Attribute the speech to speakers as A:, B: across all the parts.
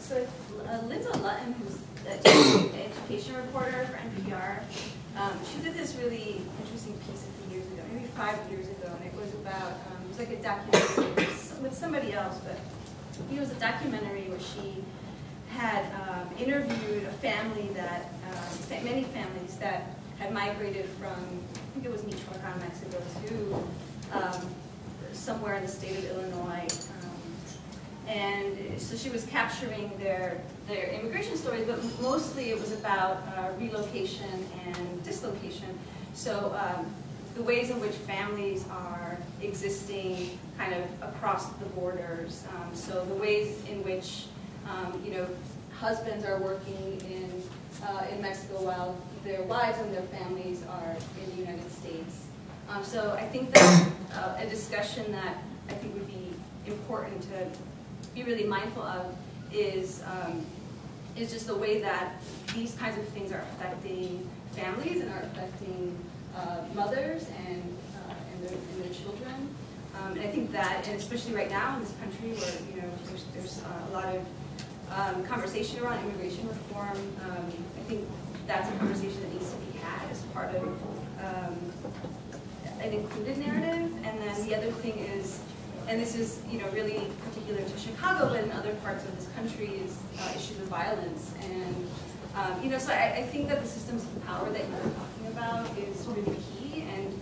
A: So Linda Lutton, who's an education reporter for NPR, she did this really interesting piece a few years ago, maybe 5 years ago, and it was about, it was like a documentary with somebody else, but it was a documentary where she had interviewed a family that, many families that had migrated from, I think it was Michoacan, Mexico, to somewhere in the state of Illinois. And so she was capturing their immigration stories, but mostly it was about relocation and dislocation. So the ways in which families are existing kind of across the borders. So the ways in which you know, husbands are working in Mexico while their wives and their families are in the United States. So I think that a discussion that I think would be important to be really mindful of is just the way that these kinds of things are affecting families and are affecting mothers and their children. And I think that, and especially right now in this country where, you know, there's a lot of conversation around immigration reform, I think that's a conversation that needs to be had as part of an included narrative. And then the other thing is, and this is, you know, really particular to Chicago, but in other parts of this country, is issues of violence. And you know, so I think that the systems of power that you're talking about is really key. And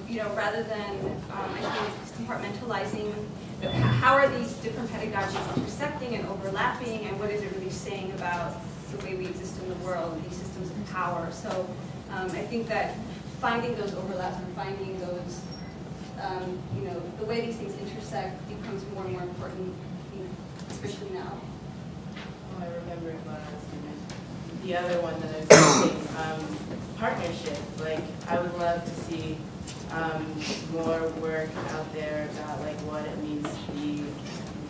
A: you know, rather than I think compartmentalizing, how are these different pedagogies intersecting and overlapping, and what is it really saying about the way we exist in the world, these systems of power? So I think that finding those overlaps and finding those you know, the way these things intersect becomes more and more important, you know, especially now.
B: Oh, I remember what I was doing. The other one that I was thinking, partnership. Like, I would love to see more work out there about like what it means to be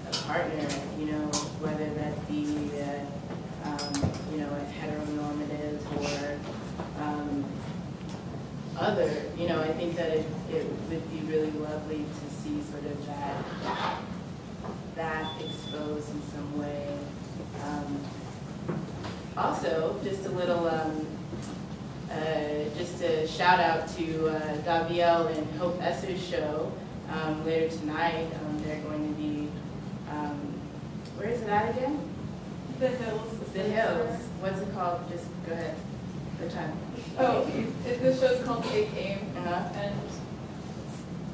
B: a partner. You know, whether that be you know, a heteronormative or other, you know, I think that it would be really lovely to see sort of that exposed in some way. Also, just a little, just a shout out to Gabrielle and Hope Esser's show later tonight. They're going to be, where is it at again?
C: The Hills.
B: The Hills. What's it called? Just go ahead. What time?
C: Oh, this show's called Take Aim,
B: and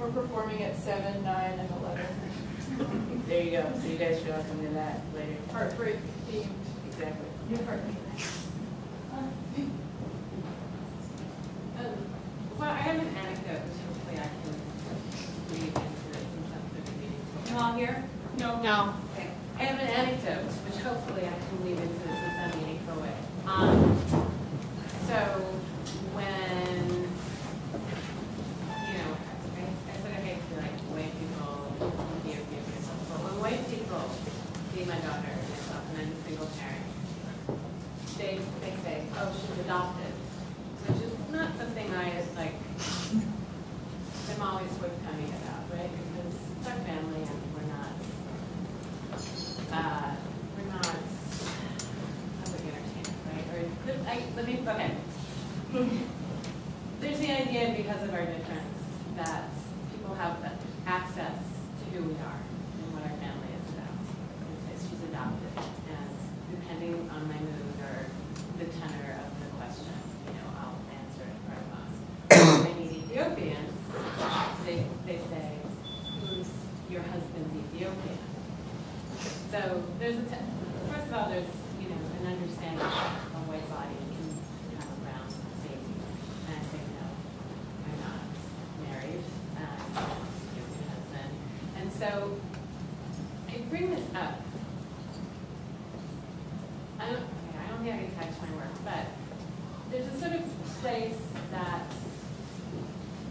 C: we're performing at 7, 9, and 11.
B: There you go. So you guys should all come to that later.
C: Heartbreak themed.
B: Exactly.
C: Heartbreak.
D: Well, I have an anecdote, which hopefully I can read into it since that's the beginning. You all here?
C: No.
D: No. Okay. I have an anecdote, which hopefully I can weave into this in some meaningful way. So when, you know, I sort of hate to like white people give yourself, but when white people see my daughter and myself, and I'm a single parent, they say, oh, she's adopted, which is not something I like, I'm always forthcoming about, right? Because it's our family and we're not public entertainment, right? Or okay. There's the idea, because of our difference, that people have access to who we are and what our family is about. She's adopted, and depending on my mood or the tenor of the question, you know, I'll answer it or I won't. When I meet Ethiopians, they say, who's your husband's Ethiopian? So there's first of all, there's, you know, an understanding of a white body can have a brown baby. And I say, no, I'm not married. I'm a Ethiopian husband. And so I bring this up. I don't think I can catch my work, but there's a sort of place that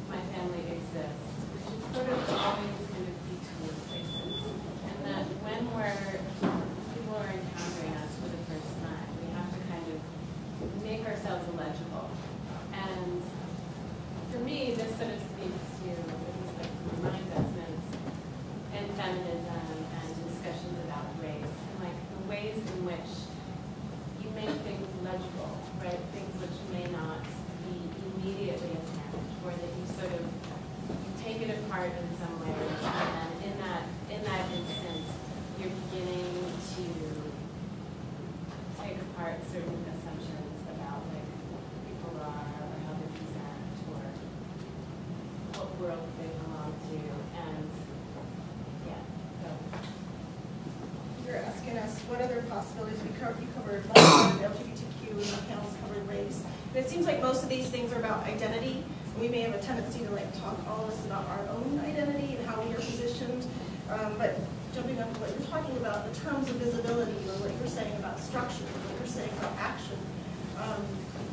D: my family exists, which is sort of always kind of between places. And that when people are encountering us for the first time, we have to kind of make ourselves illegible. And for me, this sort of speaks to like my investments in feminism and discussions about race, and like the ways
E: and asked what other possibilities you covered LGBTQ, and the panels covered race. And it seems like most of these things are about identity. We may have a tendency to like talk all of us about our own identity and how we are positioned. But jumping up to what you're talking about, the terms of visibility, or what you're saying about structure, what you're saying about action,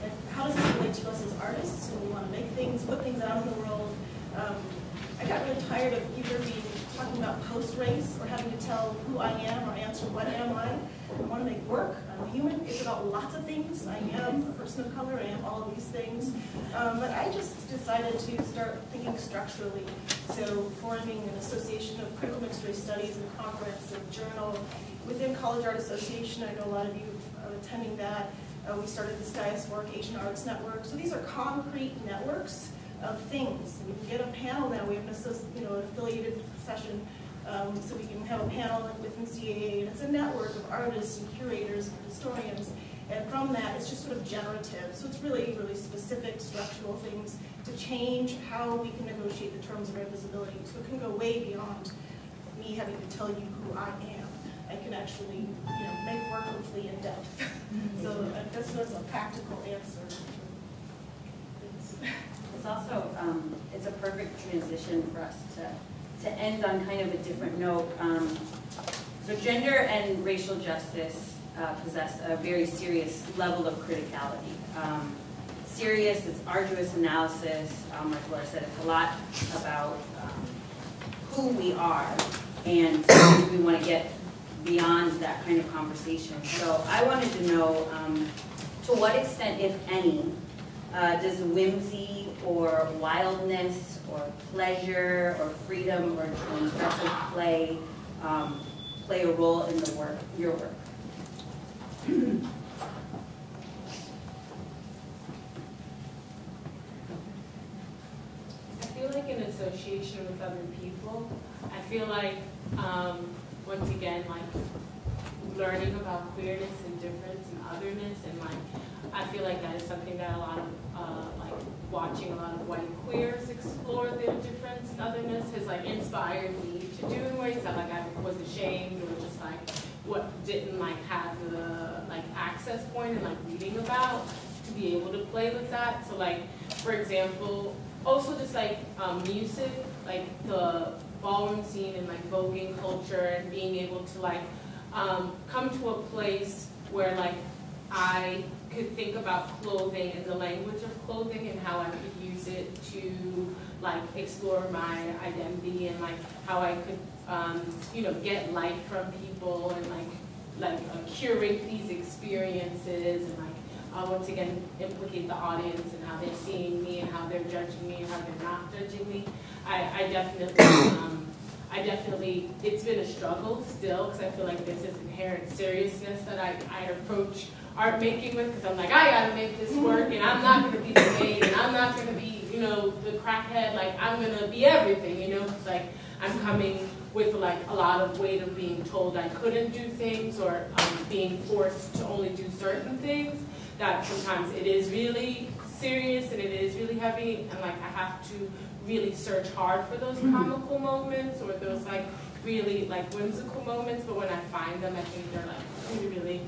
E: and how does this relate to us as artists who want to make things, put things out in the world? I got really tired of either being talking about post-race or having to tell who I am or answer what am I. I want to make work. I'm a human. It's about lots of things. I am a person of color. I am all of these things. But I just decided to start thinking structurally. So forming an association of critical mixed race studies and conference and journal within College Art Association. I know a lot of you are attending that. We started the SCIAS Work Asian Arts Network. So these are concrete networks of things. We can get a panel now. We have an affiliated session, so we can have a panel within CAA, and it's a network of artists and curators and historians. And from that, it's just sort of generative. So it's really, really specific structural things to change how we can negotiate the terms of our visibility. So it can go way beyond me having to tell you who I am. I can actually, make work hopefully in depth. So that's a practical answer.
F: It's also, it's a perfect transition for us to end on kind of a different note. So gender and racial justice possess a very serious level of criticality. It's serious, it's arduous analysis. Like Laura said, it's a lot about who we are, and we want to get beyond that kind of conversation. So I wanted to know, to what extent, if any, does whimsy or wildness or pleasure or freedom or transgressive play play a role in the work, your work?
B: I feel like in association with other people, I feel like, once again, like learning about queerness and difference and otherness, and like, I feel like that is something that a lot of, like watching a lot of white queers explore their difference and otherness has like inspired me to do in ways that like I was ashamed or just like what didn't like have the like access point and like reading about to be able to play with that. So like, for example, also just like music, like the ballroom scene and like voguing culture, and being able to like come to a place where like I could think about clothing and the language of clothing and how I could use it to like explore my identity, and like how I could get light from people, and like curate these experiences, and like once again implicate the audience and how they're seeing me and how they're judging me and how they're not judging me. I definitely, it's been a struggle still, because I feel like there's this inherent seriousness that I approach art making with, because I'm like, I gotta make this work, and I'm not gonna be the maid, and I'm not gonna be, the crackhead, like I'm gonna be everything, because like I'm coming with like a lot of weight of being told I couldn't do things, or being forced to only do certain things, that sometimes it is really serious and it is really heavy, and like I have to really search hard for those comical moments or those like really like whimsical moments, but when I find them, I think they're like really, really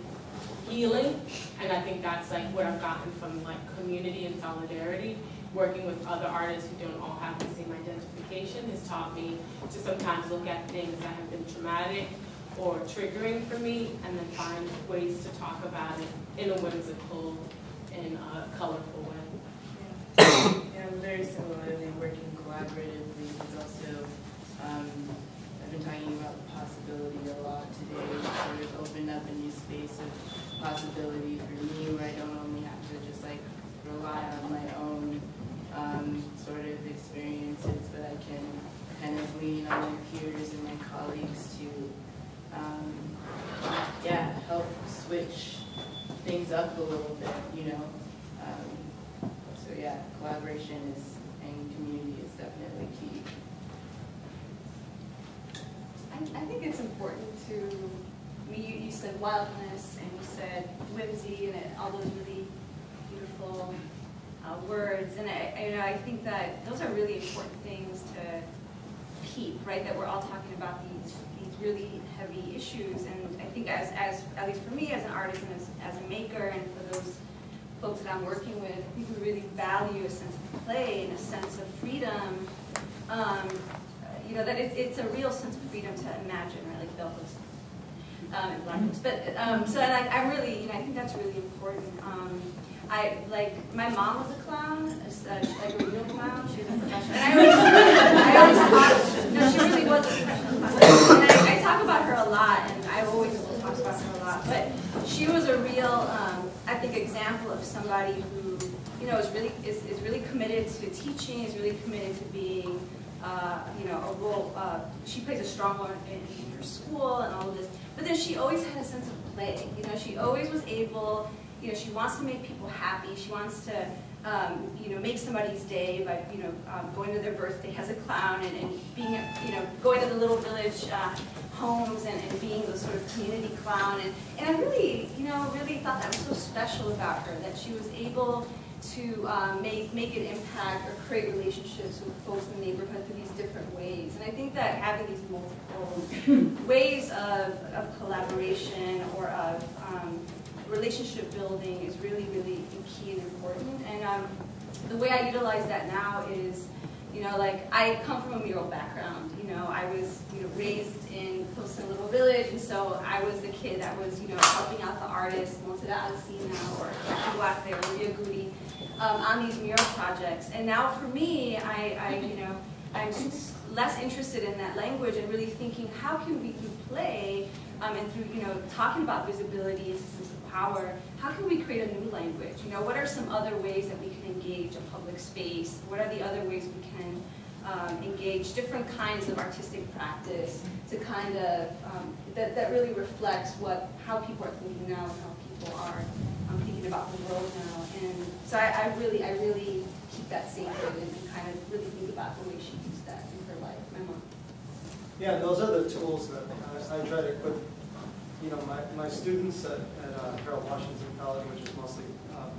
B: healing. And I think that's like what I've gotten from like community and solidarity. Working with other artists who don't all have the same identification has taught me to sometimes look at things that have been traumatic or triggering for me, and then find ways to talk about it in a whimsical and colorful way. Yeah, I'm very similarly working collaboratively, but also I've been talking about the possibility a lot today, sort of opened up a new space of possibility for me, where I don't only have to just like rely on my own sort of experiences, but I can kind of lean on my peers and my colleagues to help switch things up a little bit, so yeah, collaboration and community is definitely key.
A: I think it's important to, you said wildness, and you said whimsy, and all those really beautiful words, and I think that those are really important things to keep, right? That we're all talking about these really heavy issues. And I think as at least for me as an artist and as a maker, and for those folks that I'm working with, I think we really value a sense of play and a sense of freedom. You know, that it's a real sense of freedom to imagine, right? Like Bell Hooks and Black Hooks. But so like I really, you know, I think that's really important. My mom was a clown, like a real clown. She was a professional. And I always thought, no, she really was a professional clown. And I talk about her a lot, and I always talk about her a lot. But she was a real, I think, example of somebody who, you know, is really committed to teaching, is really committed to being, you know, a role. She plays a strong role in her school and all of this. But then she always had a sense of play. You know, she always was able. You know, she wants to make people happy. She wants to, you know, make somebody's day by, you know, going to their birthday as a clown and being, you know, going to the little village homes and being the sort of community clown. And I really, you know, really thought that was so special about her, that she was able to make an impact or create relationships with folks in the neighborhood through these different ways. And I think that having these multiple ways of collaboration or of relationship building is really, really key and important. And the way I utilize that now is, you know, like I come from a mural background. You know, I was, you know, raised in close to a little village, and so I was the kid that was, you know, helping out the artists, Montada Alcina or Duarte or Maria Gudi, on these mural projects. And now for me, you know, I'm less interested in that language and really thinking, how can we play and through, you know, talking about visibility and systems of power, how can we create a new language? You know, what are some other ways that we can engage a public space? What are the other ways we can engage different kinds of artistic practice to kind of, that really reflects how people are thinking now and how people are thinking about the world now. And so I really keep that sacred and kind of really think about the way she used that in her life, my mom.
G: Yeah, those are the tools that I try to equip, you know, my students at Harold Washington College, which is mostly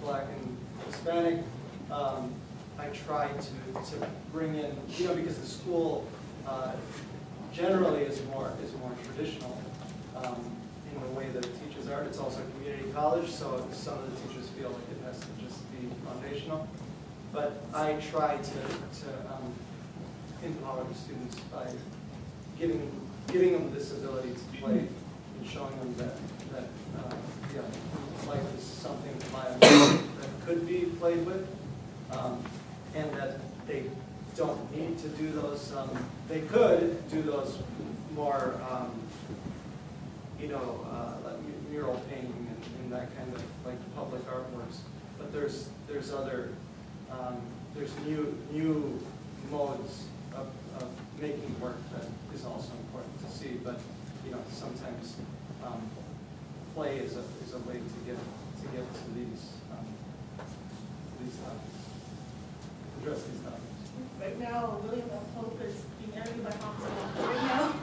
G: Black and Hispanic. I try to bring in, you know, because the school generally is more traditional in the way that it teaches art. It's also a community college, so some of the teachers feel like it has to just be foundational. But I try to empower the students by giving them this ability to play and showing them that yeah, life is something that could be played with, and that they don't need to do those. They could do those more, you know, like mural painting and that kind of like public artworks. But there's other there's new modes of making work that is also important to see. But you know, sometimes play is a way to get to these topics, address these topics.
E: Right now, William F. Pope is being interviewed by Hansel Walker right now,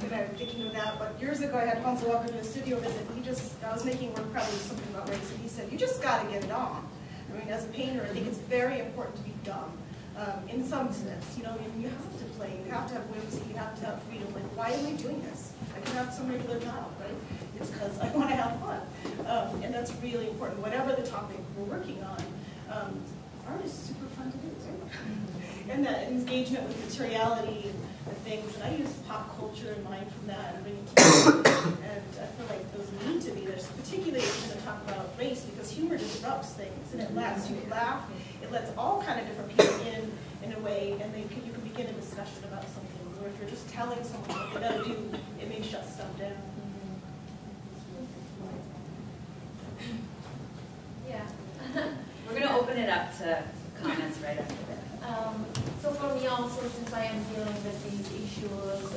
E: and I'm thinking of that. But years ago, I had Hansel Walker do a studio visit. I was making work probably something about race, and he said, "You just got to get it on." I mean, as a painter, I think it's very important to be dumb. In some sense, you know, you have to play, you have to have whimsy, you have to have freedom. Like, why am I doing this? I can have some regular job, right? It's because I want to have fun. And that's really important. Whatever the topic we're working on, art is super fun to do, right? And that engagement with materiality and things. And I use pop culture and mine from that and bring it together. And I feel like those need to be there, particularly if you're going to talk about race, because humor disrupts things and it lets you laugh. It lets all kind of different people in a way, and you can begin a discussion about something. Or if you're just telling someone what they got to do, it may shut stuff down.
F: Yeah. We're going to open it up to comments right after this.
C: So for me also, since I am dealing with these issues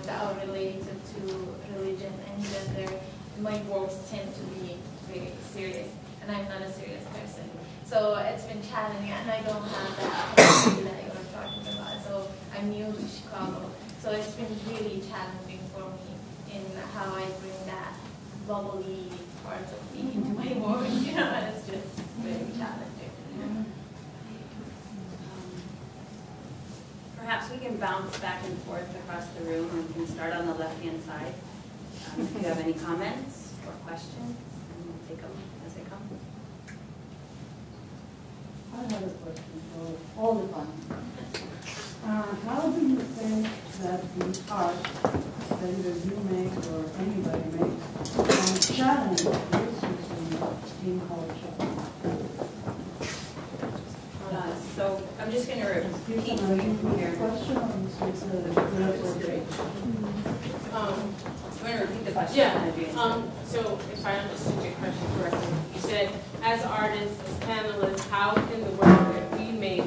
C: that are related to religion and gender, my works tend to be very serious, and I'm not a serious person. So it's been challenging, and I don't have that capacity that you were talking about. So I'm new to Chicago, so it's been really challenging for me in how I bring that bubbly part of me into my work. You know, it's just very challenging.
F: Perhaps we can can bounce back and forth across the room, and we can start on the left-hand side. If you have any comments or questions, and we'll take them as they come.
H: I have a question for all the time. How do you think that the art that either you make or anybody makes can challenge racism in culture?
F: So I'm just going to repeat here.
H: Question on this
F: I'm going to repeat the question.
B: Yeah. So if I understood your question correctly, you said, as artists, as panelists, how can the work that we make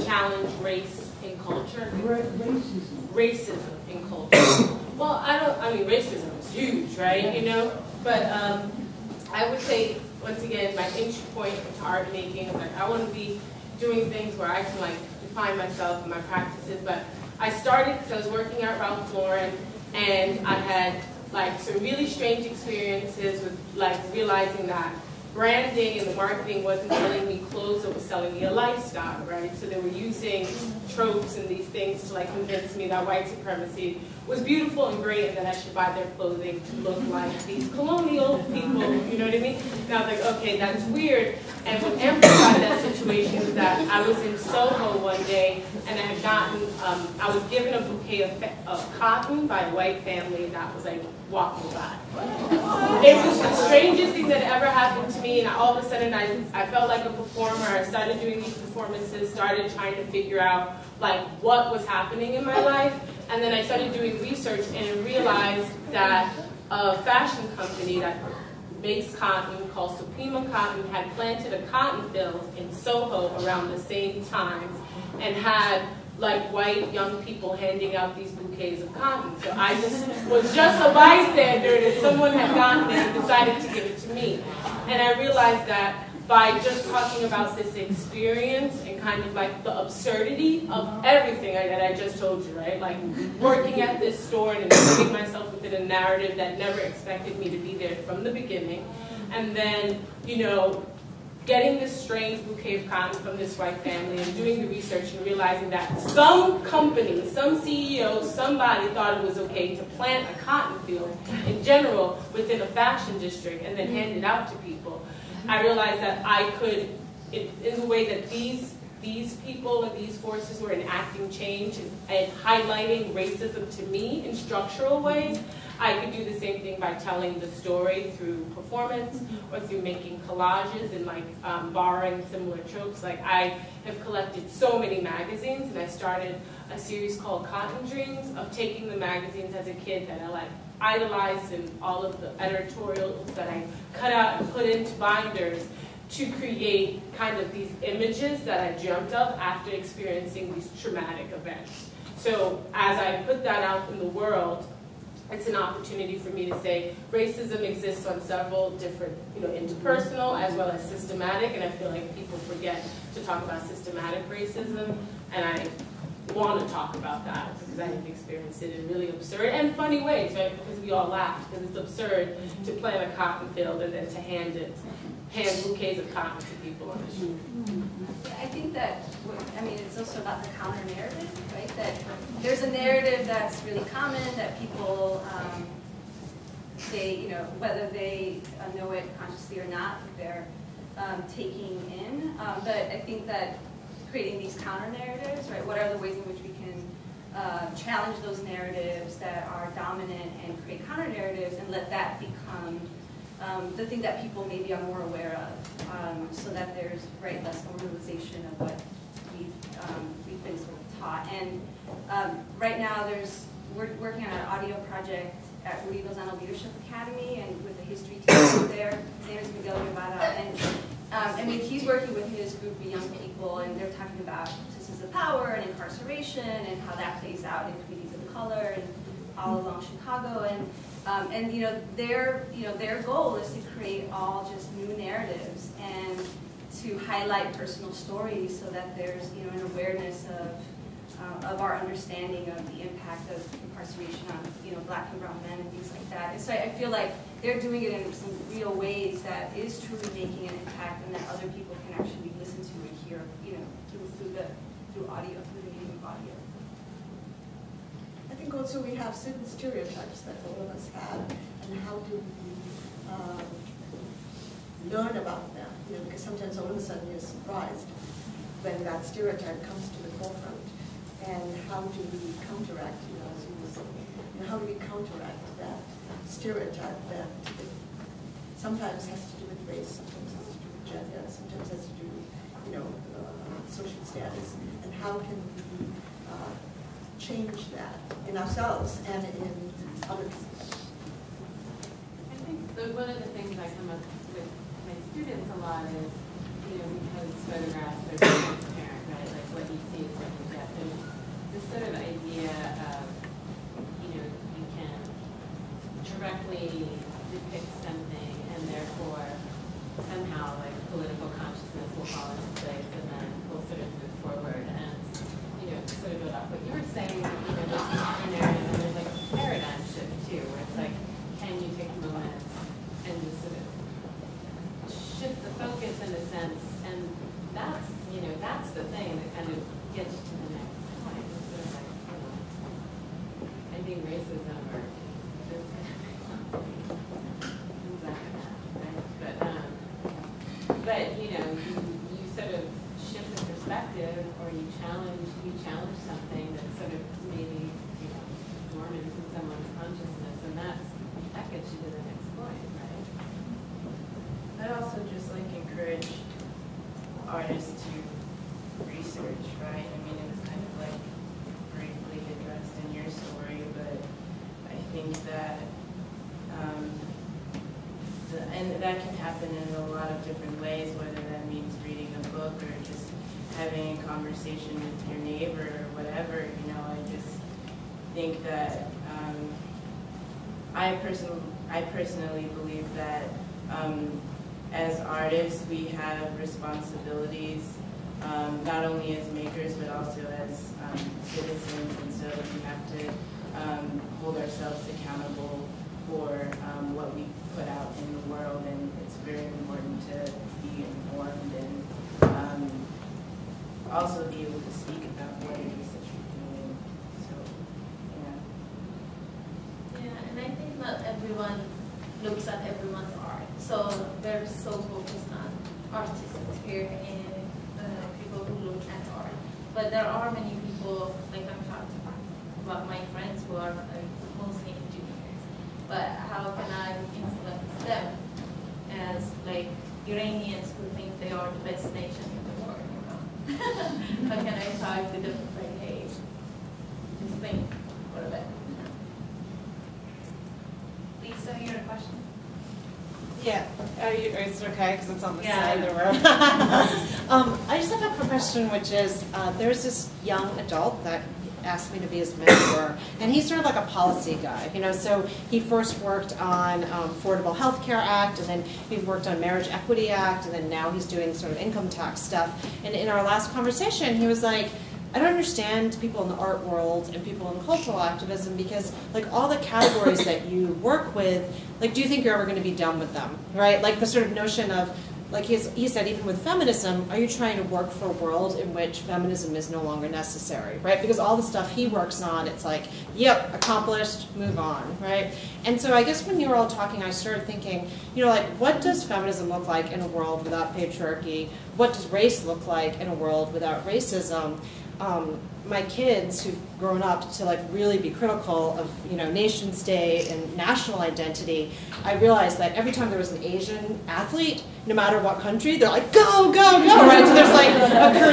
B: challenge race in culture?
H: Racism.
B: Racism in culture. Well, I mean, racism is huge, right? You know? But I would say, once again, my entry point into art making is like, I want to be doing things where I can like define myself and my practices. But I started because I was working at Ralph Lauren, and I had like some really strange experiences with like realizing that branding and the marketing wasn't selling me clothes, it was selling me a lifestyle, right? So they were using tropes and these things to like convince me that white supremacy was beautiful and great and that I should buy their clothing to look like these colonial people, you know what I mean? And I was like, okay, that's weird. And what amplified that situation was that I was in Soho one day and I had gotten, I was given a bouquet of cotton by a white family that was like walking by. It was the strangest thing that ever happened to me, and all of a sudden I felt like a performer. I started doing these performances, started trying to figure out like what was happening in my life, and then I started doing research and I realized that a fashion company that makes cotton called Suprema Cotton had planted a cotton field in Soho around the same time and had like white young people handing out these bouquets of cotton. So I was just a bystander and someone had gotten it and decided to give it to me. And I realized that by just talking about this experience and kind of like the absurdity of everything that I just told you, right? Like working at this store and putting myself within a narrative that never expected me to be there from the beginning. And then, you know, getting this strange bouquet of cotton from this white family and doing the research and realizing that some company, some CEO, somebody thought it was okay to plant a cotton field in general within a fashion district and then hand it out to people. I realized that I could, in the way that these people and these forces were enacting change and highlighting racism to me in structural ways, I could do the same thing by telling the story through performance or through making collages and like borrowing similar tropes. Like I have collected so many magazines, and I started a series called Cotton Dreams of taking the magazines as a kid that I like idolized and all of the editorials that I cut out and put into binders to create kind of these images that I dreamt of after experiencing these traumatic events. So as I put that out in the world, it's an opportunity for me to say racism exists on several different, you know, interpersonal as well as systematic, and I feel like people forget to talk about systematic racism, and I want to talk about that because I have experienced it in really absurd and funny ways, right? Because we all laugh because it's absurd to plant a cotton field and then to hand bouquets of cotton to people on the street.
A: I think that, I mean, it's also about the counter narrative, right? That there's a narrative that's really common that people, they, you know, whether they know it consciously or not, they're taking in. But I think that creating these counter narratives, right? What are the ways in which we can challenge those narratives that are dominant and create counter narratives and let that become the thing that people maybe are more aware of, so that there's less normalization of what we've been sort of taught. And right now we're working on an audio project at Rudy Lozano Leadership Academy and with the history teacher there. His name is Miguel Guevara. And he's working with his group of young people, and they're talking about systems of power and incarceration and how that plays out in communities of color and all along Chicago. And you know, their goal is to create all just new narratives and to highlight personal stories so that there's, you know, an awareness of our understanding of the impact of incarceration on, you know, Black and brown men and things like that. And so I feel like they're doing it in some real ways that is truly making an impact and that other people can actually listen to and hear, you know, through audio, through the medium of audio.
E: think also we have certain stereotypes that all of us have, and how do we learn about them? You know, because sometimes all of a sudden you're surprised when that stereotype comes to the forefront. And how do we counteract, you know, as you were saying, you know, how do we counteract that stereotype that sometimes has to do with race, sometimes has to do with gender, sometimes has to do with, you know, social status, and how can we change that in ourselves and in other people?
D: I think one of the things I come up with my students a lot is, you know, because photographs are transparent, right? Like what you see is what you get. There's this sort of idea of, you know, you can directly depict something and therefore somehow like political consciousness will fall into place and then we'll sort of move forward and, you know, sort of build up what you were saying, you know, there's a narrative and there's like a paradigm shift too, where it's like, can you take a moment and just sort of shift the focus in a sense, and that's, you know, that's the thing that kind of gets you to the next point. It's sort of like, you know, ending racism or this kind of things like that, right? But you know, you sort of shift the perspective, or you challenge something that's sort of maybe, you know, dormant in someone's consciousness, and that gets you to the next point, right?
B: I'd also just like encourage artists to research, right? I mean, it was kind of like briefly addressed in your story, but I think that and that can happen in a lot of different ways, whether that means reading a book or just having a conversation with your neighbor or whatever. You know, I just think that I personally believe that as artists we have responsibilities, not only as makers but also as citizens, and so we have to hold ourselves accountable for what we put out in the world, and it's very important to be informed and also be able to speak about what it is that you're doing. So, yeah.
C: Yeah, and I think not everyone looks at everyone's art. So they're so focused on artists here and people who look at art. But there are many people, like I'm talking about my friends who are mostly engineers. But how can I influence them as like Iranians who think they are the best nation in the world? You know? How can I talk to them like, hey, just think for a bit? Lisa, you had a question?
I: Yeah, is it okay because it's on the
C: Yeah.
I: side of the room? I just have a quick question, which is there's this young adult that asked me to be his mentor, and he's sort of like a policy guy, you know. So he first worked on Affordable Health Care Act, and then he worked on Marriage Equity Act, and then now he's doing sort of income tax stuff. And in our last conversation, he was like, I don't understand people in the art world and people in cultural activism because, like, all the categories that you work with, like, do you think you're ever going to be done with them, right? Like, the sort of notion of, like he said, even with feminism, are you trying to work for a world in which feminism is no longer necessary, right? Because all the stuff he works on, it's like, yep, accomplished, move on, right? And so I guess when you were all talking, I started thinking, you know, like, what does feminism look like in a world without patriarchy? What does race look like in a world without racism? My kids who've grown up to like really be critical of, you know, nation state and national identity, I realized that every time there was an Asian athlete, no matter what country, they're like, go, go, go, right? So there's like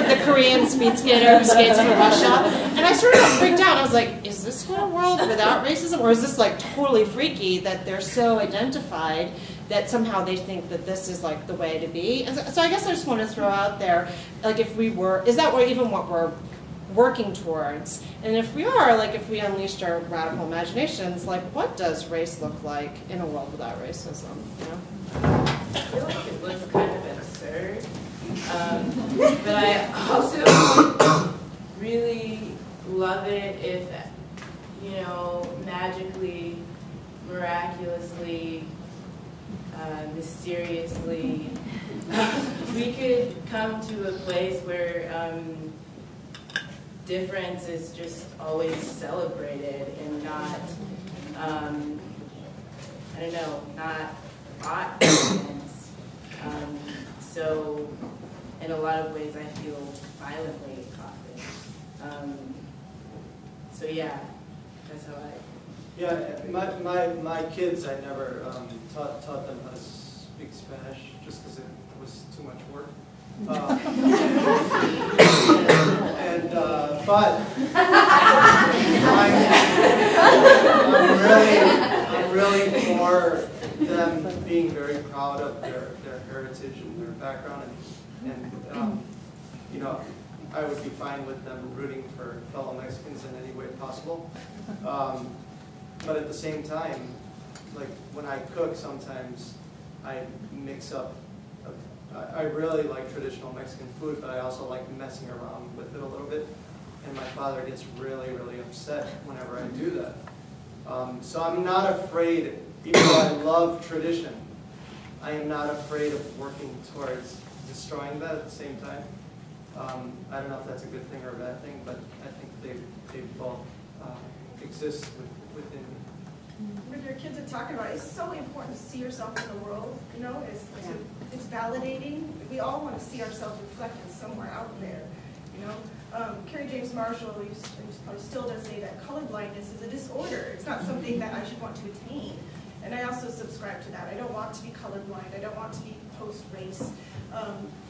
I: the Korean speed skater who skates for Russia. And I sort of got freaked out. I was like, is this a world without racism? Or is this like totally freaky that they're so identified that somehow they think that this is like the way to be? And so I guess I just want to throw out there, like, if we were, is that even what we're working towards? And if we are, like, if we unleashed our radical imaginations, like, what does race look like in a world without racism, you know?
B: I feel like it looks kind of absurd, but I also really love it if, you know, magically, miraculously, mysteriously, we could come to a place where difference is just always celebrated and not, I don't know, not fought against. So in a lot of ways I feel violently often. So yeah, that's how I...
G: Yeah, my kids, I never taught them how to speak Spanish just because it was too much work. But I'm really for them being very proud of their heritage and their background, and you know, I would be fine with them rooting for fellow Mexicans in any way possible. But at the same time, like when I cook, sometimes I mix up. I really like traditional Mexican food, but I also like messing around with it a little bit. And my father gets really, really upset whenever I do that. So I'm not afraid, even though I love tradition, I am not afraid of working towards destroying that at the same time. I don't know if that's a good thing or a bad thing, but I think they both exist within me.
E: What your kids are talking about, it's so important to see yourself in the world, you know, it's validating. We all want to see ourselves reflected somewhere out there, you know. Carrie James Marshall probably still does say that colorblindness is a disorder. It's not something that I should want to attain. And I also subscribe to that. I don't want to be colorblind. I don't want to be post-race.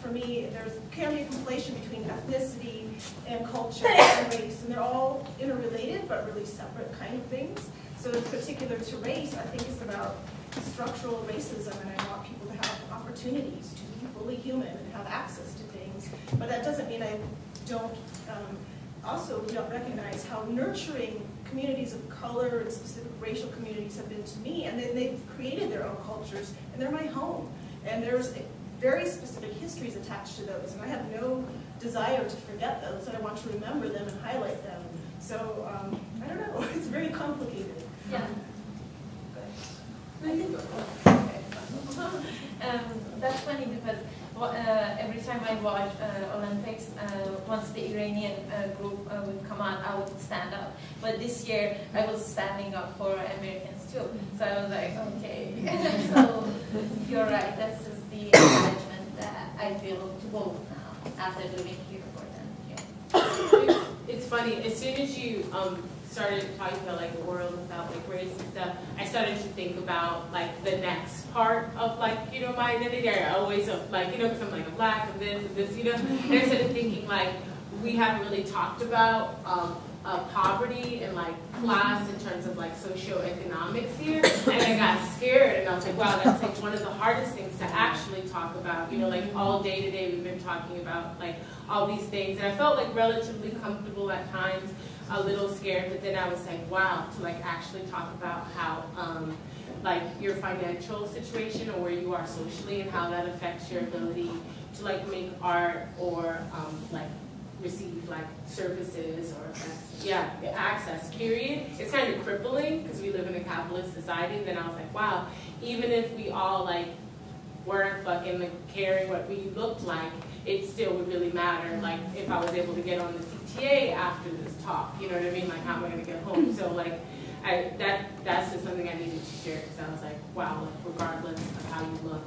E: For me, there can be a conflation between ethnicity and culture and race, and they're all interrelated but really separate kind of things. So in particular to race, I think it's about structural racism, and I want people to have opportunities to be fully human and have access to things. But that doesn't mean I don't don't recognize how nurturing communities of color and specific racial communities have been to me, and then they've created their own cultures, and they're my home. And there's very specific histories attached to those, and I have no desire to forget those, and I want to remember them and highlight them. So, I don't know, it's very complicated.
C: Yeah. That's funny because every time I watch Olympics, once the Iranian group would come out, I would stand up. But this year, I was standing up for Americans too. So I was like, okay. So you're right, that's just the encouragement that I feel to vote now after living here for 10 years.
B: It's funny, as soon as you started talking about like the world without like race and stuff, I started to think about like the next part of like, you know, my identity. I always like, you know, because I'm like a black and this, you know, and I started thinking like we haven't really talked about poverty and like class in terms of like socioeconomics here, and I got scared and I was like, wow, that's like one of the hardest things to actually talk about, you know, like all day today we've been talking about like all these things, and I felt like relatively comfortable at times, a little scared, but then I was like, wow, to like actually talk about how like your financial situation or where you are socially and how that affects your ability to like make art or like receive like services or access, period. It's kind of crippling because we live in a capitalist society. And then I was like, wow, even if we all like weren't fucking like caring what we looked like, it still would really matter. Like if I was able to get on the CTA after this talk, you know what I mean? Like how am I gonna get home? So like that's just something I needed to share because I was like, wow, like, regardless of how you look,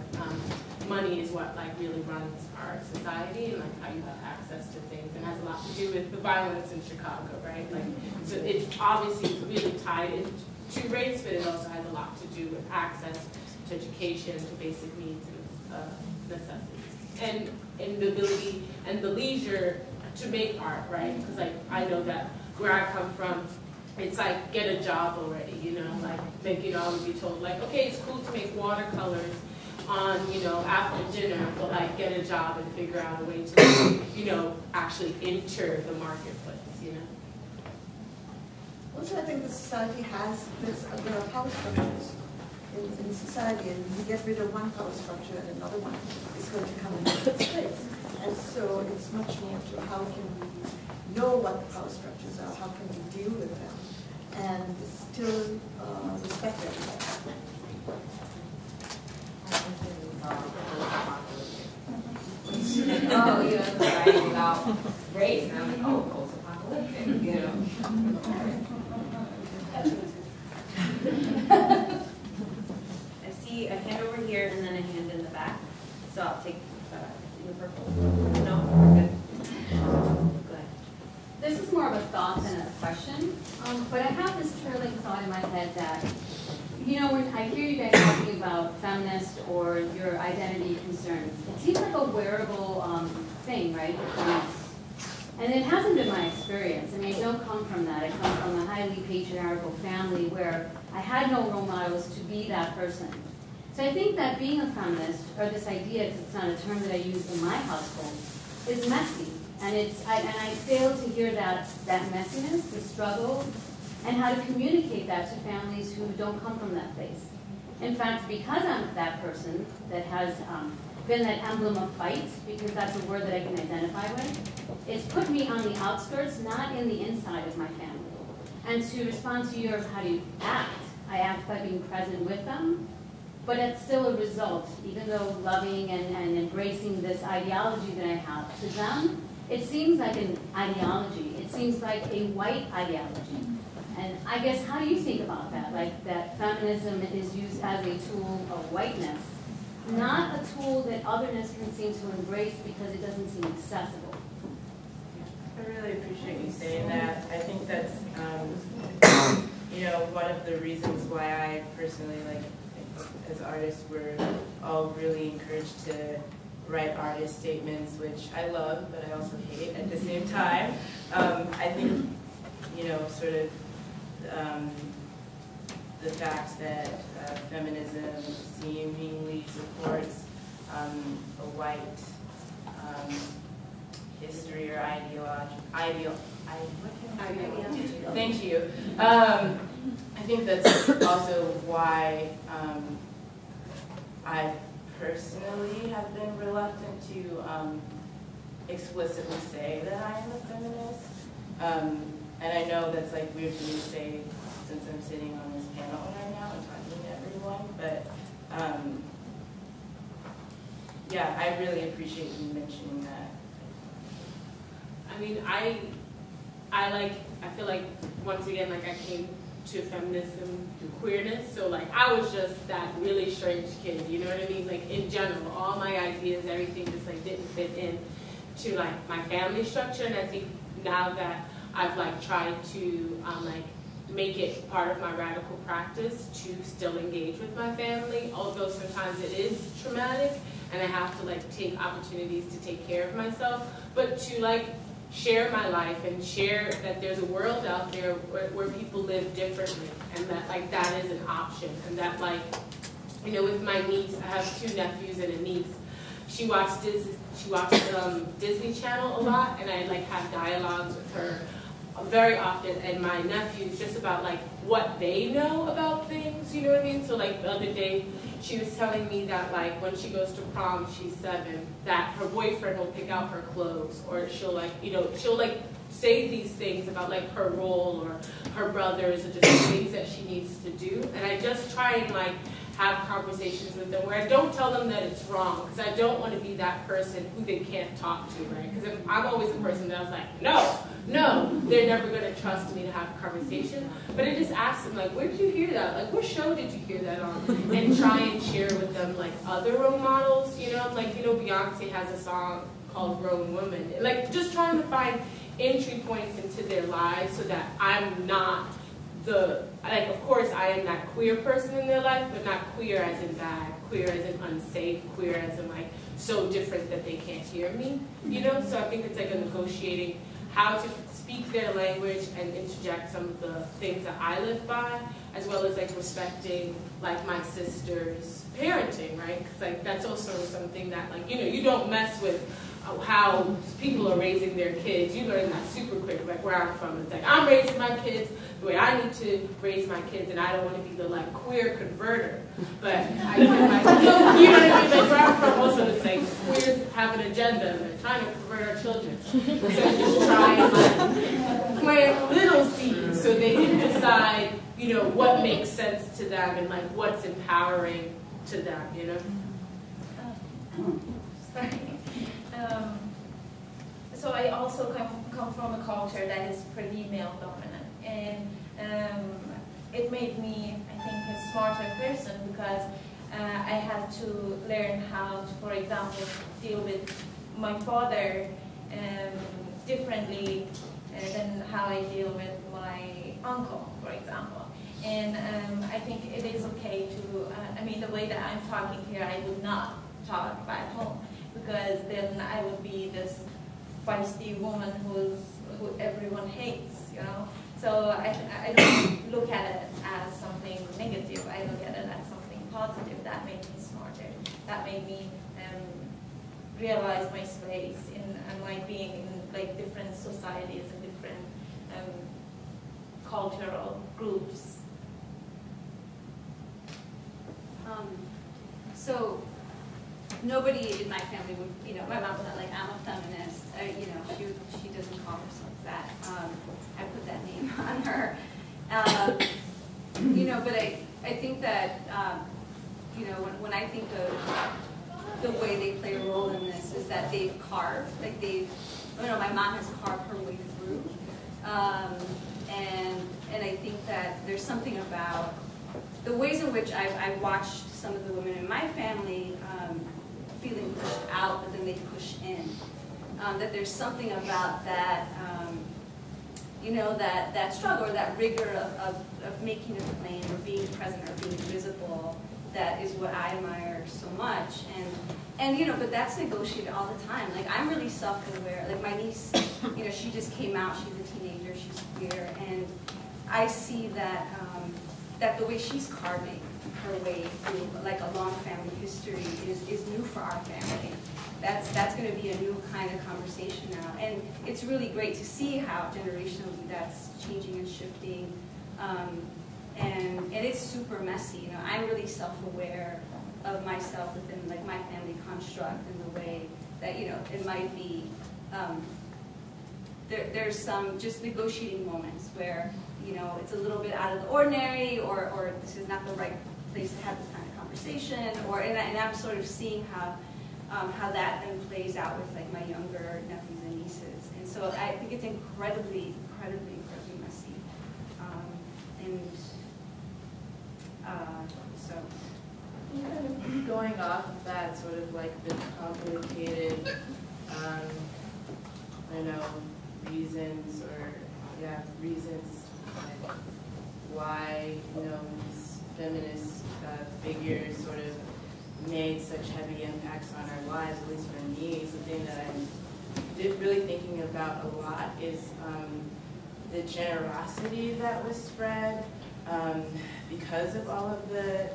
B: money is what like really runs our society and like how you have access to things, and has a lot to do with the violence in Chicago, right? Like so it's obviously really tied into race, but it also has a lot to do with access to education, to basic needs and necessities, and the ability and the leisure to make art, right? Because like I know that where I come from, it's like get a job already, you know, like you know, I would be told like, okay, it's cool to make watercolors on, you know, after dinner, but like get a job and figure out a way to, you know, actually enter the marketplace, you know.
J: Also, I think the society has, there are power structures in society, and you get rid of one power structure and another one is going to come into its place. And so it's much more to how can we know what the power structures are, how can we deal with them, and still respect everybody.
K: Oh, you were writing about race, and I'm like, oh, post-apocalyptic.
F: Thank you. I see a hand over here and then a hand in the back. So I'll take the purple. No, we're good. Go ahead.
K: This is more of a thought than a question, but I have this trailing thought in my head that, you know, when I hear you guys talking about feminist or your identity concerns, it seems like a wearable thing, right? And it hasn't been my experience. I mean, I don't come from that. I come from a highly patriarchal family where I had no role models to be that person. So I think that being a feminist, or this idea, because it's not a term that I use in my household, is messy. And I fail to hear that messiness, the struggle, and how to communicate that to families who don't come from that place. In fact, because I'm that person that has been that emblem of fight, because that's a word that I can identify with, it's put me on the outskirts, not in the inside of my family. And to respond to your how do you act, I act by being present with them, but it's still a result, even though loving and embracing this ideology that I have, to them, it seems like an ideology. It seems like a white ideology. And I guess, how do you think about that? Like that feminism is used as a tool of whiteness, not a tool that otherness can seem to embrace because it doesn't seem accessible.
B: I really appreciate you saying that. I think that's, you know, one of the reasons why I personally, like, as artists, we're all really encouraged to write artist statements, which I love, but I also hate at the same time. I think, you know, sort of the fact that feminism seemingly supports a white history or ideology. Thank you. I think that's also why I personally have been reluctant to explicitly say that I am a feminist. And I know that's like weird for me to say since I'm sitting on this panel right now and talking to everyone, but yeah, I really appreciate you mentioning that.
L: I mean, I feel like, once again, like I came to feminism through queerness, so like I was just that really strange kid, you know what I mean? Like in general, all my ideas, everything just like didn't fit in to like my family structure, and I think now that I've like tried to like make it part of my radical practice to still engage with my family, although sometimes it is traumatic and I have to like take opportunities to take care of myself, but to like share my life and share that there's a world out there where people live differently, and that like that is an option, and that like, you know, with my niece, I have 2 nephews and a niece. She watched Disney Channel a lot, and I like have dialogues with her very often, and my nephews, just about like what they know about things, you know what I mean? So like the other day, she was telling me that like when she goes to prom, she's 7, that her boyfriend will pick out her clothes, or she'll like, you know, she'll like say these things about like her role or her brothers, or just things that she needs to do. And I just try and like have conversations with them where I don't tell them that it's wrong, because I don't want to be that person who they can't talk to, right? Because I'm always the person that was like, no, they're never going to trust me to have a conversation. But I just ask them, like, where did you hear that? Like, what show did you hear that on? And try and share with them, like, other role models, you know? Like, you know, Beyonce has a song called Grown Woman. Like, just trying to find entry points into their lives so that I'm not like, of course, I am that queer person in their life, but not queer as in bad, queer as in unsafe, queer as in, like, so different that they can't hear me, you know? So I think it's like a negotiating how to speak their language and interject some of the things that I live by, as well as like respecting like my sister's parenting, right? Because like that's also something that, like, you know, you don't mess with how people are raising their kids. You learn that super quick, like where I'm from. It's like, I'm raising my kids the way I need to raise my kids, and I don't want to be the like queer converter. But I feel like, you know what I mean? Like where I'm from also, it's like queers have an agenda and they're trying to convert our children. So just try and like plant little seeds so they can decide, you know, what makes sense to them and like what's empowering to them, you know?
C: Sorry. so I also come from a culture that is pretty male dominant, and it made me, I think, a smarter person because I had to learn how to, for example, deal with my father differently than how I deal with my uncle, for example. And I think it is okay to, I mean, the way that I'm talking here, I would not talk back home, because then I would be this feisty woman who everyone hates, you know? So I don't look at it as something negative, I look at it as something positive. That made me smarter. That made me realize my space in like being in like different societies and different cultural groups.
A: So nobody in my family would, you know, my mom's not like, I'm a feminist, you know, she doesn't call herself that. I put that name on her. You know, but I think that, you know, when I think of the way they play a role in this is that they've carved, like you know, my mom has carved her way through. And I think that there's something about the ways in which I've watched some of the women in my family feeling pushed out, but then they push in. That there's something about that, you know, that struggle or that rigor of making a claim or being present or being visible. That is what I admire so much. And you know, but that's negotiated all the time. Like, I'm really self-aware. Like, my niece, you know, she just came out. She's a teenager. She's queer, and I see that that the way she's carving her way through like a long family history is new for our family. That's going to be a new kind of conversation now, and it's really great to see how generationally that's changing and shifting, and it's super messy. You know, I'm really self-aware of myself within like my family construct in the way that, you know, it might be there's some just negotiating moments where, you know, it's a little bit out of the ordinary, or this is not the right place to have this kind of conversation, and I'm sort of seeing how that then plays out with like my younger nephews and nieces, and so I think it's incredibly messy, so.
B: Going off of that sort of like the complicated, I don't know, reasons like why, you know, these feminist figures sort of made such heavy impacts on our lives, at least for me. Something that I'm really thinking about a lot is the generosity that was spread because of all of the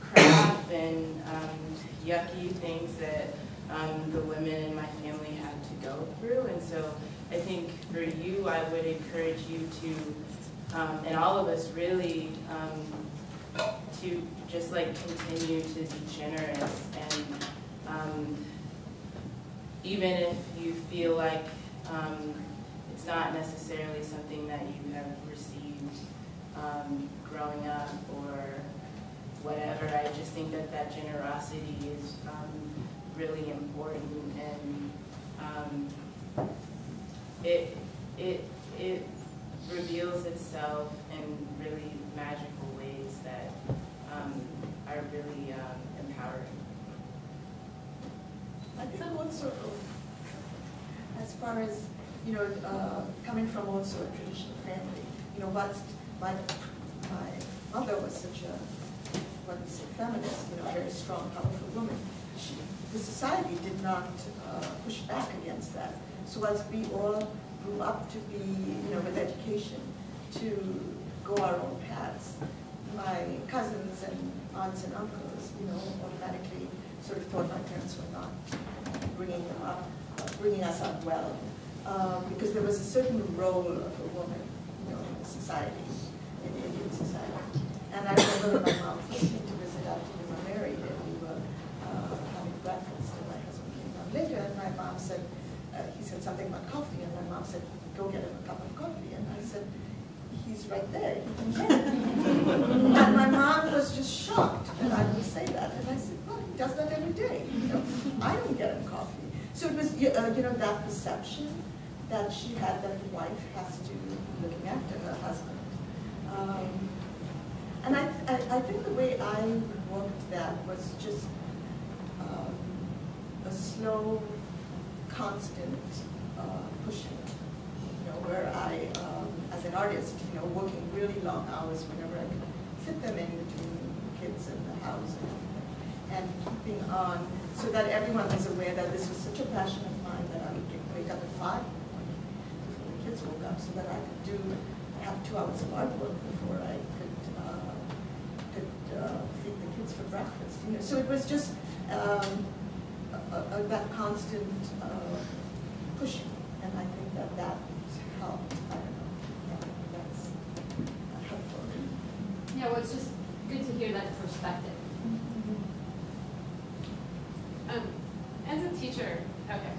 B: crap and yucky things that the women in my family had to go through. And so I think for you, I would encourage you to, and all of us really, to just like continue to be generous, and even if you feel like it's not necessarily something that you have received growing up or whatever, I just think that that generosity is really important, and it reveals itself in really magical ways that are really empowering.
J: I think also, as far as, you know, coming from also a traditional family, you know, my mother was such a, what we say, feminist, you know, a very strong, powerful woman. The society did not push back against that. So as we all grew up to be, you know, with education, to go our own paths, my cousins and aunts and uncles, you know, automatically sort of thought my parents were not bringing us up well, because there was a certain role of a woman, you know, in society, in Indian society. And I remember my mom first came to visit after we were married, and we were having breakfast, and my husband came down later, and my mom said, he said something about coffee, and my mom said, go get him a cup of coffee. And I said, he's right there, he can get it. And my mom was just shocked that I would say that. And I said, well, he does that every day. You know, I don't get him coffee. So it was, you know, that perception that she had that the wife has to be looking after her husband. And I think the way I worked that was just a slow, constant pushing. You know, where I, as an artist, you know, working really long hours whenever I could fit them in between kids and the house and keeping on so that everyone was aware that this was such a passion of mine that I would wake up at 5 before the kids woke up so that I could have 2 hours of artwork before I could feed the kids for breakfast. You know, so it was just that constant pushing, and I think that helped. I don't know. That's helpful.
K: Yeah, well, it's just good to hear that perspective.
D: As a teacher, okay,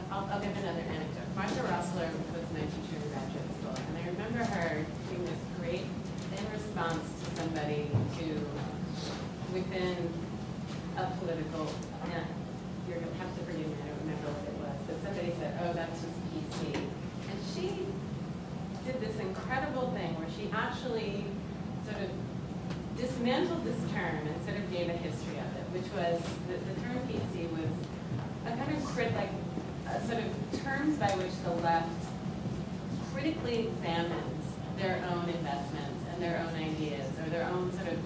D: I'll give another anecdote. Martha Rossler was my teacher in graduate school, and I remember her doing this great, in response to somebody who, within a political, you're going to have to forgive me, I don't remember what it was, but somebody said, oh, that's just PC. And she did this incredible thing where she actually sort of dismantled this term and sort of gave a history of it, which was that the term PC was a kind of sort of terms by which the left critically examines their own investments and their own ideas or their own sort of,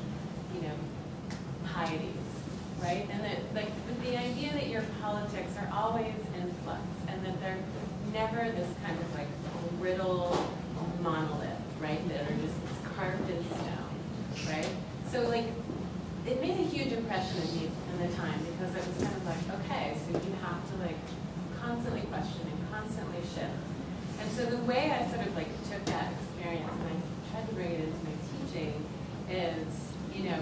D: you know, pieties, right? And that, like, with the idea that your politics are always in flux and that they're never this kind of like brittle monolith, right? That are just carved in stone, right? So like, it made a huge impression on me in the time because it was kind of like, okay, so you have to like constantly question and constantly shift. And so the way I sort of like took that experience and I tried to bring it into my teaching is, you know,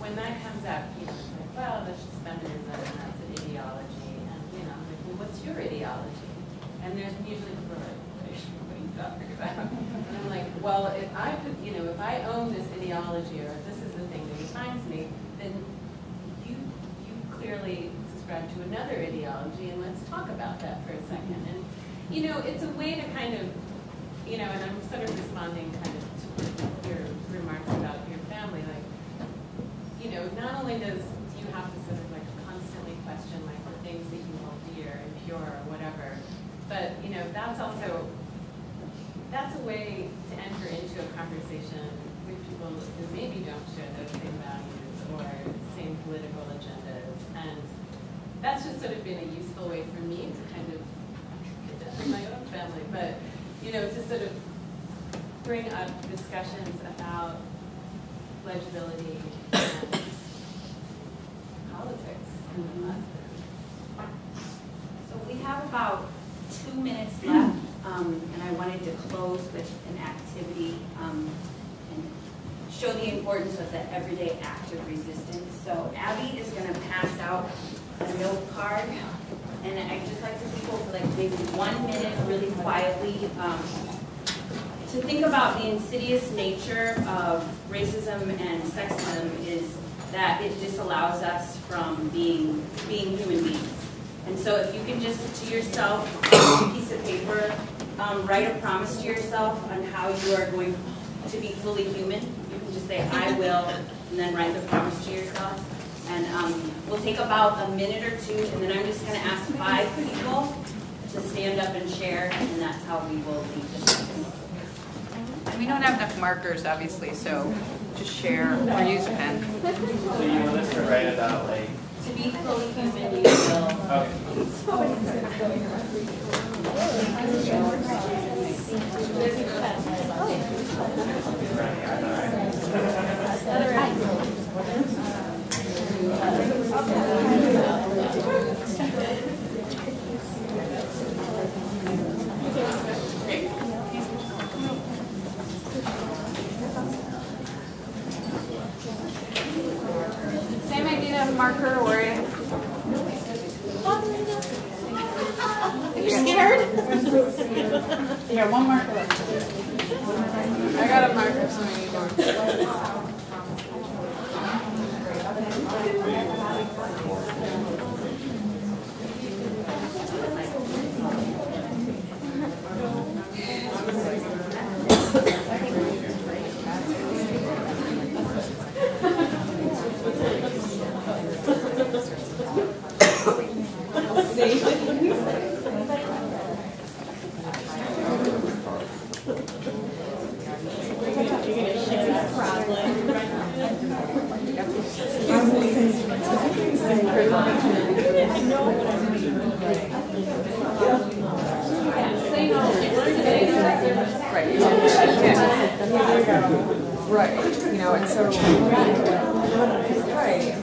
D: when that comes up, people are like, well, that's just feminism and that's an ideology. And, you know, I'm like, well, what's your ideology? And there's usually people are like, what are you talking about? And I'm like, well, if I could, you know, if I own this ideology or if this is the thing that defines me, then you clearly subscribe to another ideology, and let's talk about that for a second. And, you know, it's a way to kind of, you know, and I'm sort of responding kind of to your remarks about your family, like, you know, not only do you have to sort of like constantly question like the things that you hold dear and pure or whatever, but, you know, that's also, that's a way to enter into a conversation with people who maybe don't share those same values or same political agendas. And that's just sort of been a useful way for me to kind of get that in my own family. But, you know, to sort of bring up discussions about legibility and politics.
F: So we have about 2 minutes left, and I wanted to close with an activity and show the importance of the everyday act of resistance. So Abby is going to pass out a note card, and I'd just like for people to like maybe 1 minute really quietly to think about the insidious nature of racism and sexism is that it disallows us from being human beings. And so if you can just, to yourself, on a piece of paper, write a promise to yourself on how you are going to be fully human. You can just say, I will, and then write the promise to yourself. And we'll take about a minute or 2, and then I'm just going to ask 5 people to stand up and share, and that's how we will leave this meeting.
M: And we don't have enough markers, obviously, so just share or use a pen.
N: So you want us to write about, like...
F: To be fully human, you will...
M: Same idea of marker or... You're scared? Here, 1 marker left. I got a marker, so I need more. Right. You know, and so right.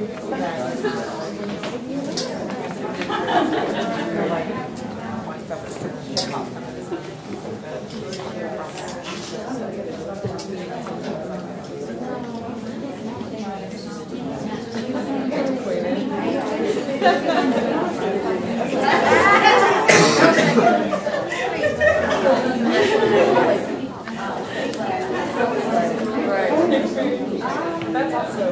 M: That's also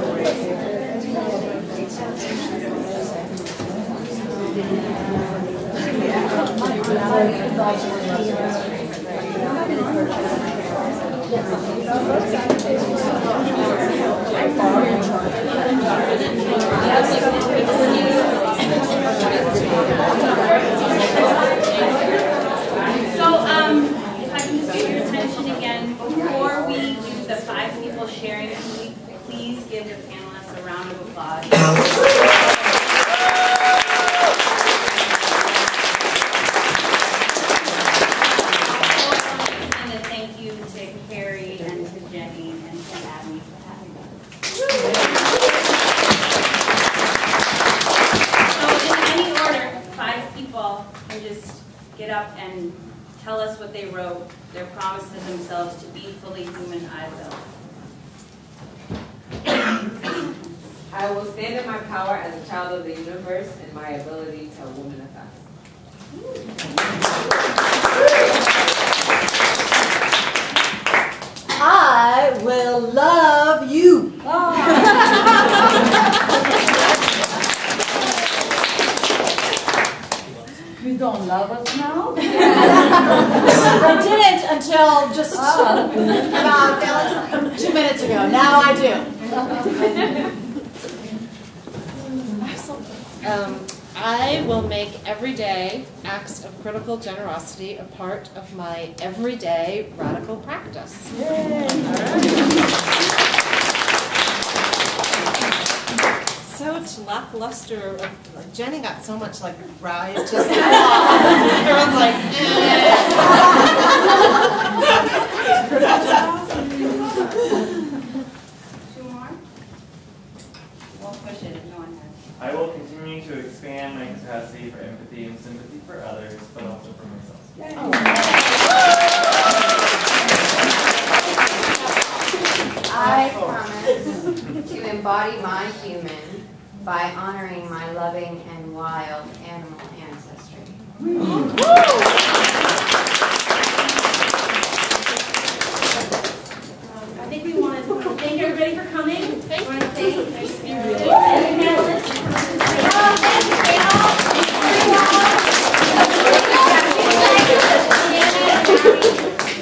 F: if I can just get your attention again, before we do the 5 people sharing, can we please give the panelists a round of applause? And a thank you to Carrie and to Jenny and to Abby for having us. So in any order, 5 people can just get up and tell us what they wrote, their promise to themselves to be fully human, I will.
O: I will stand in my power as a child of the universe and my ability to womanify.
H: I will love you. You don't love us now?
I: I didn't until just about 2 minutes ago. Now I do. I will make everyday acts of critical generosity a part of my everyday radical practice. So lackluster. Jenny got so much like riot. Just everyone's like,
F: Two more? We'll push it if no one has.
N: I will continue to expand my capacity for empathy and sympathy for others, but also for myself.
P: I promise to embody my human by honoring my loving and wild animal ancestry.
F: I think we want to thank everybody for coming. I want to thank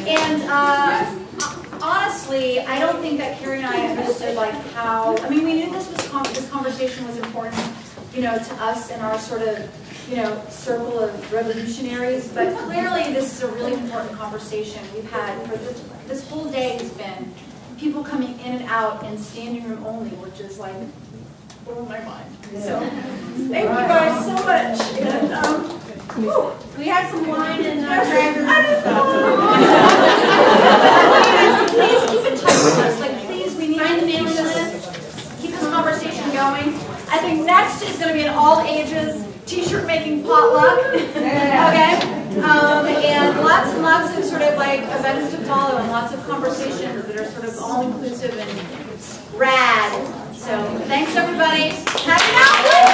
F: and honestly, I don't think that Carrie and I understood like how. I mean, we knew this conversation was important, you know, to us and our sort of, you know, circle of revolutionaries. But clearly, this is a really important conversation we've had for this whole day. Has been people coming in and out and standing room only, which is like blowing my mind. So thank you guys so much. And we have some wine and please keep in touch with us. Like, please, we need the mailing list. Keep this conversation going. I think next is going to be an all ages t-shirt making potluck. Okay. And lots of sort of like events to follow and lots of conversations that are sort of all inclusive and rad. So thanks everybody. Happy now.